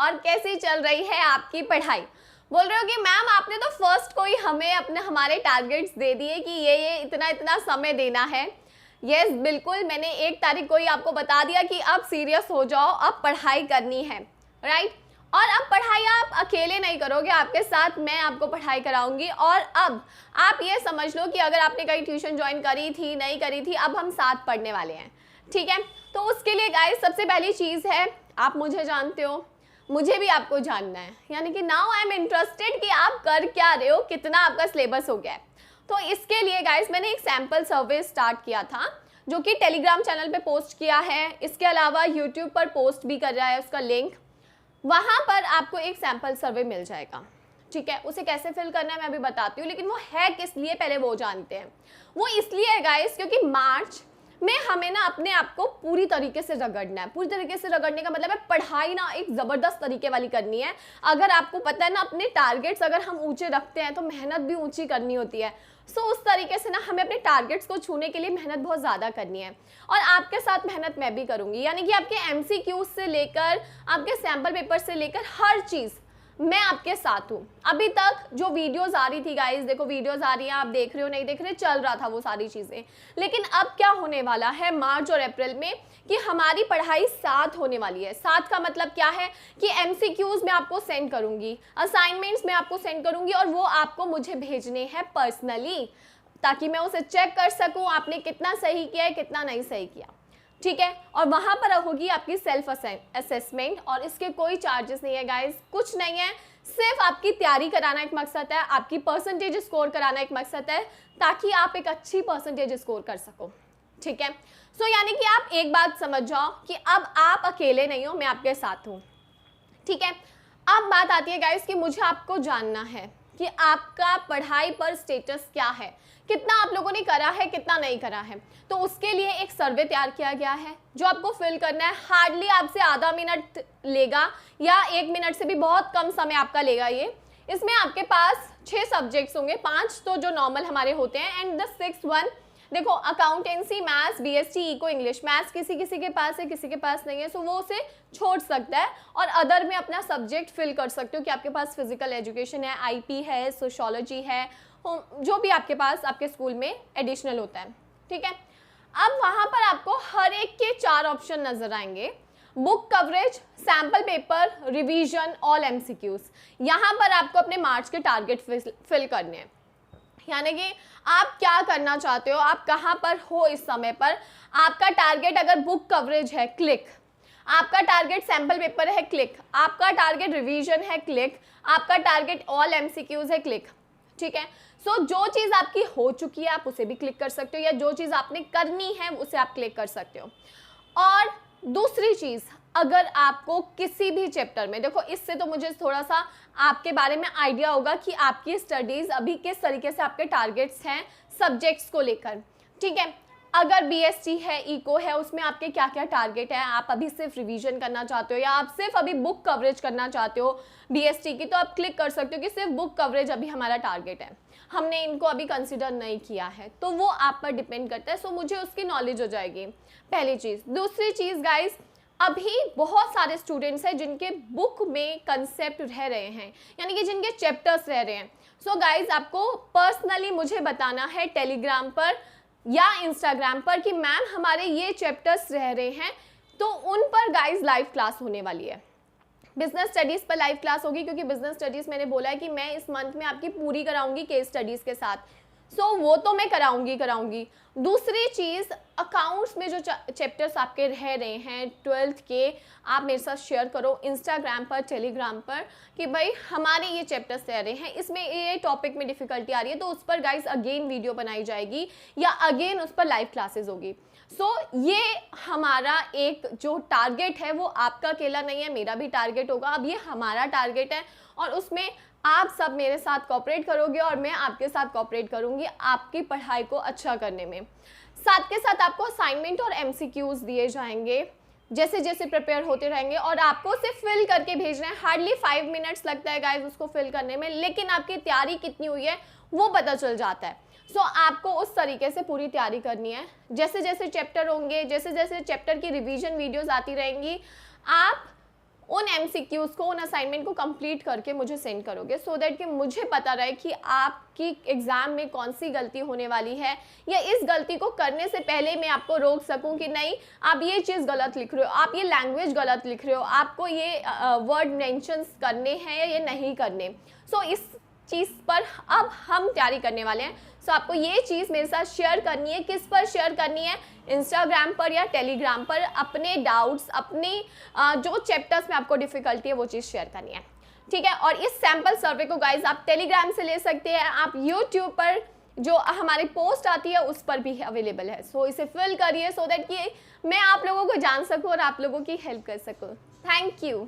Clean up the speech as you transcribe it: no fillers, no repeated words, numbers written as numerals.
और कैसी चल रही है आपकी पढ़ाई। बोल रहे हो कि मैम आपने तो फर्स्ट को ही हमें अपने हमारे टारगेट्स दे दिए कि ये इतना इतना समय देना है। यस बिल्कुल, मैंने 1 तारीख को ही आपको बता दिया कि अब सीरियस हो जाओ, अब पढ़ाई करनी है, राइट। और अब पढ़ाई आप अकेले नहीं करोगे, आपके साथ मैं आपको पढ़ाई कराऊंगी। और अब आप ये समझ लो कि अगर आपने कहीं ट्यूशन ज्वाइन करी थी नहीं करी थी, अब हम साथ पढ़ने वाले हैं, ठीक है। तो उसके लिए गाइस सबसे पहली चीज़ है, आप मुझे जानते हो, मुझे भी आपको जानना है, यानी कि नाउ आई एम इंटरेस्टेड कि आप कर क्या रहे हो, कितना आपका सिलेबस हो गया है। तो इसके लिए गाइस मैंने एक सैम्पल सर्वे स्टार्ट किया था, जो कि टेलीग्राम चैनल पे पोस्ट किया है, इसके अलावा यूट्यूब पर पोस्ट भी कर रहा है उसका लिंक। वहाँ पर आपको एक सैम्पल सर्वे मिल जाएगा, ठीक है। उसे कैसे फिल करना है मैं अभी बताती हूँ, लेकिन वो है किस लिए पहले वो जानते हैं। वो इसलिए है गाइस क्योंकि मार्च में हमें ना अपने आप को पूरी तरीके से रगड़ना है। पूरी तरीके से रगड़ने का मतलब है पढ़ाई ना एक ज़बरदस्त तरीके वाली करनी है। अगर आपको पता है ना, अपने टारगेट्स अगर हम ऊंचे रखते हैं तो मेहनत भी ऊंची करनी होती है। सो उस तरीके से ना हमें अपने टारगेट्स को छूने के लिए मेहनत बहुत ज़्यादा करनी है, और आपके साथ मेहनत मैं भी करूँगी। यानी कि आपके MCQ से लेकर आपके सैम्पल पेपर से लेकर हर चीज़ मैं आपके साथ हूँ। अभी तक जो वीडियोस आ रही थी गाइस, देखो वीडियोस आ रही हैं, आप देख रहे हो नहीं देख रहे, चल रहा था वो सारी चीज़ें। लेकिन अब क्या होने वाला है मार्च और अप्रैल में कि हमारी पढ़ाई साथ होने वाली है। साथ का मतलब क्या है कि MCQs मैं आपको सेंड करूँगी, असाइनमेंट्स मैं आपको सेंड करूँगी, और वो आपको मुझे भेजने हैं पर्सनली, ताकि मैं उसे चेक कर सकूँ आपने कितना सही किया है कितना नहीं सही किया, ठीक है। और वहाँ पर होगी आपकी सेल्फ असेसमेंट, और इसके कोई चार्जेस नहीं है गाइस, कुछ नहीं है, सिर्फ आपकी तैयारी कराना एक मकसद है, आपकी परसेंटेज स्कोर कराना एक मकसद है, ताकि आप एक अच्छी परसेंटेज स्कोर कर सको, ठीक है। सो यानी कि आप एक बात समझ जाओ कि अब आप अकेले नहीं हो, मैं आपके साथ हूँ, ठीक है। अब बात आती है गाइस कि मुझे आपको जानना है कि आपका पढ़ाई पर स्टेटस क्या है, कितना आप लोगों ने करा है कितना नहीं करा है। तो उसके लिए एक सर्वे तैयार किया गया है जो आपको फिल करना है। हार्डली आपसे आधा मिनट लेगा, या 1 मिनट से भी बहुत कम समय आपका लेगा ये। इसमें आपके पास 6 सब्जेक्ट्स होंगे, 5 तो जो नॉर्मल हमारे होते हैं, एंड द 6th वन देखो, accountancy, maths, BST, eco, English. Maths किसी किसी के पास है किसी के पास नहीं है, सो वो उसे छोड़ सकता है, और अदर में अपना सब्जेक्ट फिल कर सकते हो कि आपके पास फिजिकल एजुकेशन है, IP है, सोशोलॉजी है, जो भी आपके पास आपके स्कूल में एडिशनल होता है, ठीक है। अब वहाँ पर आपको हर एक के 4 ऑप्शन नजर आएंगे, book coverage, sample paper, revision, all MCQs। यहाँ पर आपको अपने मार्च के टारगेट फिल करने हैं, यानी कि आप क्या करना चाहते हो, आप कहाँ पर हो इस समय पर। आपका टारगेट अगर बुक कवरेज है, क्लिक। आपका टारगेट सैम्पल पेपर है, क्लिक। आपका टारगेट रिवीजन है, क्लिक। आपका टारगेट ऑल MCQs है, क्लिक, ठीक है। सो जो चीज़ आपकी हो चुकी है आप उसे भी क्लिक कर सकते हो, या जो चीज़ आपने करनी है उसे आप क्लिक कर सकते हो। और दूसरी चीज़, अगर आपको किसी भी चैप्टर में, देखो इससे तो मुझे थोड़ा सा आपके बारे में आइडिया होगा कि आपकी स्टडीज़ अभी किस तरीके से आपके टारगेट्स हैं सब्जेक्ट्स को लेकर, ठीक है। अगर BST है, इको है, उसमें आपके क्या क्या टारगेट है, आप अभी सिर्फ रिवीजन करना चाहते हो, या आप सिर्फ अभी बुक कवरेज करना चाहते हो BST की, तो आप क्लिक कर सकते हो कि सिर्फ बुक कवरेज अभी हमारा टारगेट है, हमने इनको अभी कंसिडर नहीं किया है, तो वो आप पर डिपेंड करता है। सो मुझे उसकी नॉलेज हो जाएगी, पहली चीज़। दूसरी चीज़ गाइस, अभी बहुत सारे स्टूडेंट्स हैं जिनके बुक में कंसेप्ट रह रहे हैं, यानी कि जिनके चैप्टर्स रह रहे हैं। सो गाइस आपको पर्सनली मुझे बताना है टेलीग्राम पर या इंस्टाग्राम पर कि मैम हमारे ये चैप्टर्स रह रहे हैं, तो उन पर गाइस लाइव क्लास होने वाली है। बिजनेस स्टडीज़ पर लाइव क्लास होगी, क्योंकि बिजनेस स्टडीज़ मैंने बोला है कि मैं इस मंथ में आपकी पूरी कराऊंगी केस स्टडीज़ के साथ। सो वो तो मैं कराऊंगी। दूसरी चीज़, अकाउंट्स में जो चैप्टर्स आपके रह रहे हैं 12th के, आप मेरे साथ शेयर करो इंस्टाग्राम पर, टेलीग्राम पर, कि भाई हमारे ये चैप्टर्स रह रहे हैं, इसमें ये टॉपिक में डिफ़िकल्टी आ रही है, तो उस पर गाइस अगेन वीडियो बनाई जाएगी, या अगेन उस पर लाइव क्लासेस होगी। सो ये हमारा एक जो टारगेट है वो आपका अकेला नहीं है, मेरा भी टारगेट होगा। अब ये हमारा टारगेट है, और उसमें आप सब मेरे साथ कोऑपरेट करोगे और मैं आपके साथ कोऑपरेट करूंगी आपकी पढ़ाई को अच्छा करने में। साथ के साथ आपको असाइनमेंट और MCQs दिए जाएंगे, जैसे जैसे प्रिपेयर होते रहेंगे, और आपको सिर्फ फिल करके भेजना है। हार्डली 5 मिनट्स लगता है गाइस उसको फिल करने में, लेकिन आपकी तैयारी कितनी हुई है वो पता चल जाता है। सो आपको उस तरीके से पूरी तैयारी करनी है। जैसे जैसे चैप्टर होंगे, जैसे जैसे चैप्टर की रिवीजन वीडियोस आती रहेंगी, आप उन MCQs को, उन असाइनमेंट को कंप्लीट करके मुझे सेंड करोगे, सो दैट कि मुझे पता रहे कि आपकी एग्ज़ाम में कौन सी गलती होने वाली है, या इस गलती को करने से पहले मैं आपको रोक सकूं कि नहीं आप ये चीज़ गलत लिख रहे हो, आप ये लैंग्वेज गलत लिख रहे हो, आपको ये वर्ड मेंशंस करने हैं या ये नहीं करने। सो इस चीज़ पर अब हम तैयारी करने वाले हैं। सो आपको ये चीज़ मेरे साथ शेयर करनी है। किस पर शेयर करनी है? इंस्टाग्राम पर या टेलीग्राम पर अपने डाउट्स, अपने जो चैप्टर्स में आपको डिफ़िकल्टी है वो चीज़ शेयर करनी है, ठीक है। और इस सैम्पल सर्वे को गाइज आप टेलीग्राम से ले सकते हैं, आप यूट्यूब पर जो हमारी पोस्ट आती है उस पर भी अवेलेबल है। सो इसे फिल करिए, सो दैट कि मैं आप लोगों को जान सकूँ और आप लोगों की हेल्प कर सकूँ। Thank you.